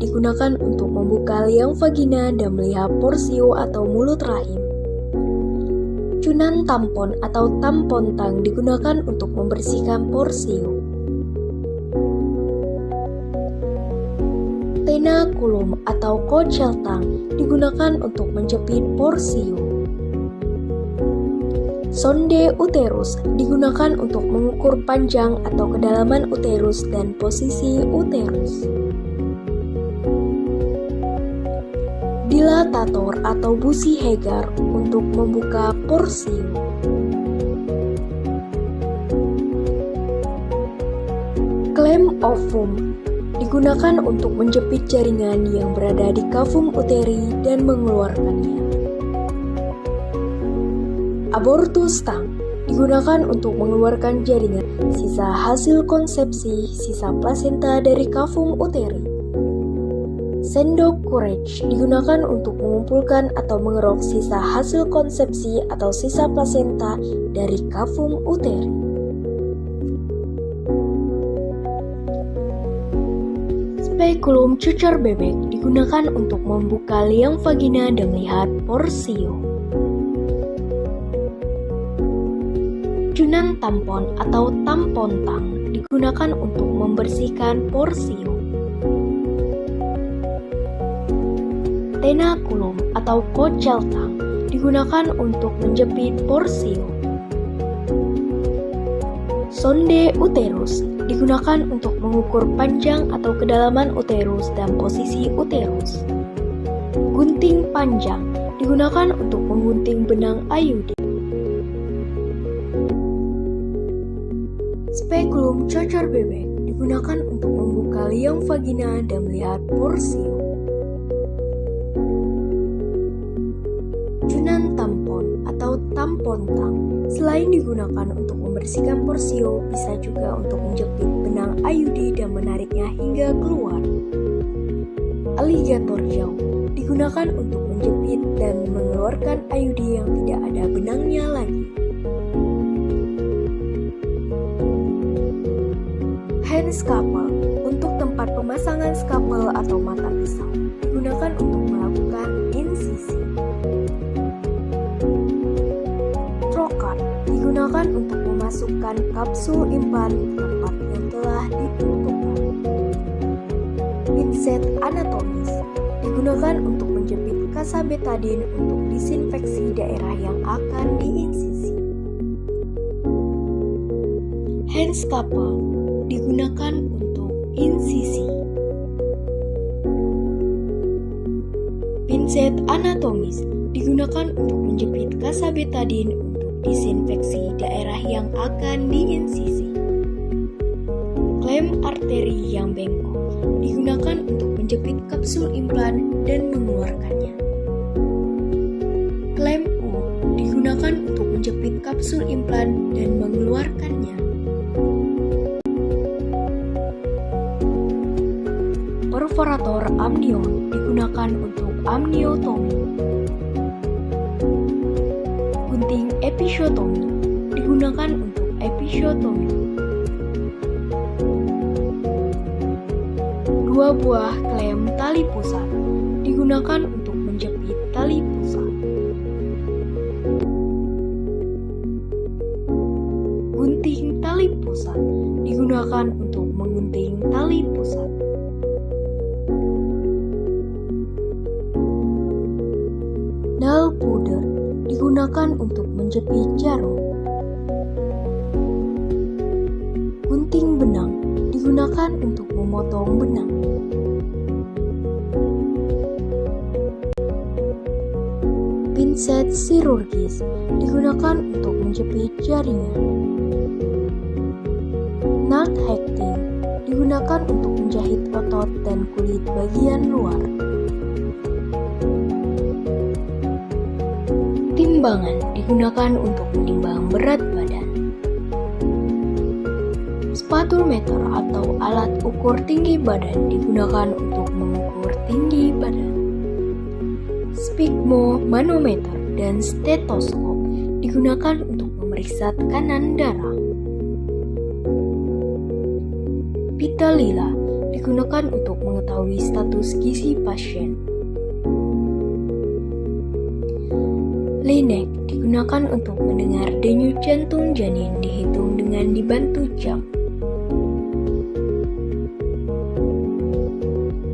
digunakan untuk membuka liang vagina dan melihat porsio atau mulut rahim. Cunan tampon atau tampon tang digunakan untuk membersihkan porsio. Tenaculum atau kocel tang digunakan untuk menjepit porsio. Sonde uterus digunakan untuk mengukur panjang atau kedalaman uterus dan posisi uterus. Dilatator atau busi Hegar untuk membuka porsio. Klem ovum digunakan untuk menjepit jaringan yang berada di kavum uteri dan mengeluarkannya. Abortus tang digunakan untuk mengeluarkan jaringan, sisa hasil konsepsi, sisa plasenta dari kavum uteri. Sendok courage digunakan untuk mengumpulkan atau mengerok sisa hasil konsepsi atau sisa plasenta dari kavum uteri. Spekulum cucur bebek digunakan untuk membuka liang vagina dan melihat porsio. Cunan tampon atau tampon tang digunakan untuk membersihkan porsio. Tenaculum atau kocel tang digunakan untuk menjepit porsio. Sonde uterus digunakan untuk mengukur panjang atau kedalaman uterus dan posisi uterus. Gunting panjang digunakan untuk menggunting benang IUD. Spekulum cocor bebek digunakan untuk membuka liang vagina dan melihat porsio. Cunan tampon atau tampon tang selain digunakan untuk membersihkan porsio, bisa juga untuk menjepit benang IUD dan menariknya hingga keluar. Aligator jaw digunakan untuk menjepit dan mengeluarkan IUD yang tidak ada benangnya lagi. Hand scalpel untuk tempat pemasangan scalpel atau mata pisau digunakan untuk melakukan insisi. Trocar digunakan untuk memasukkan kapsul implan ke tempat yang telah ditentukan. Pinset anatomis digunakan untuk menjepit kasa betadine untuk disinfeksi daerah yang akan diinsisi. Hand scalpel digunakan untuk insisi. Pinset anatomis digunakan untuk menjepit kasa betadine untuk disinfeksi daerah yang akan diinsisi. Klem arteri yang bengkok digunakan untuk menjepit kapsul implan dan mengeluarkannya. Klem U digunakan untuk menjepit kapsul implan dan mengeluarkannya. Perforator amnion digunakan untuk amniotomi. Gunting episiotomi digunakan untuk episiotomi. Dua buah klem tali pusat digunakan untuk menjepit tali pusat. Gunting tali pusat digunakan untuk menggunting tali pusat. Nail powder digunakan untuk menjepit jarum. Gunting benang digunakan untuk memotong benang. Pinset chirurgis digunakan untuk menjepit jaringan. Knot hacking digunakan untuk menjahit otot dan kulit bagian luar. Timbangan digunakan untuk menimbang berat badan. Spatulometer atau alat ukur tinggi badan digunakan untuk mengukur tinggi badan. Sphygmomanometer dan stetoskop digunakan untuk memeriksa tekanan darah. Pita lila digunakan untuk mengetahui status gizi pasien. Linek digunakan untuk mendengar denyut jantung janin dihitung dengan dibantu jam.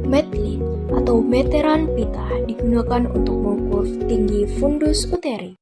Medlin atau meteran pita digunakan untuk mengukur tinggi fundus uteri.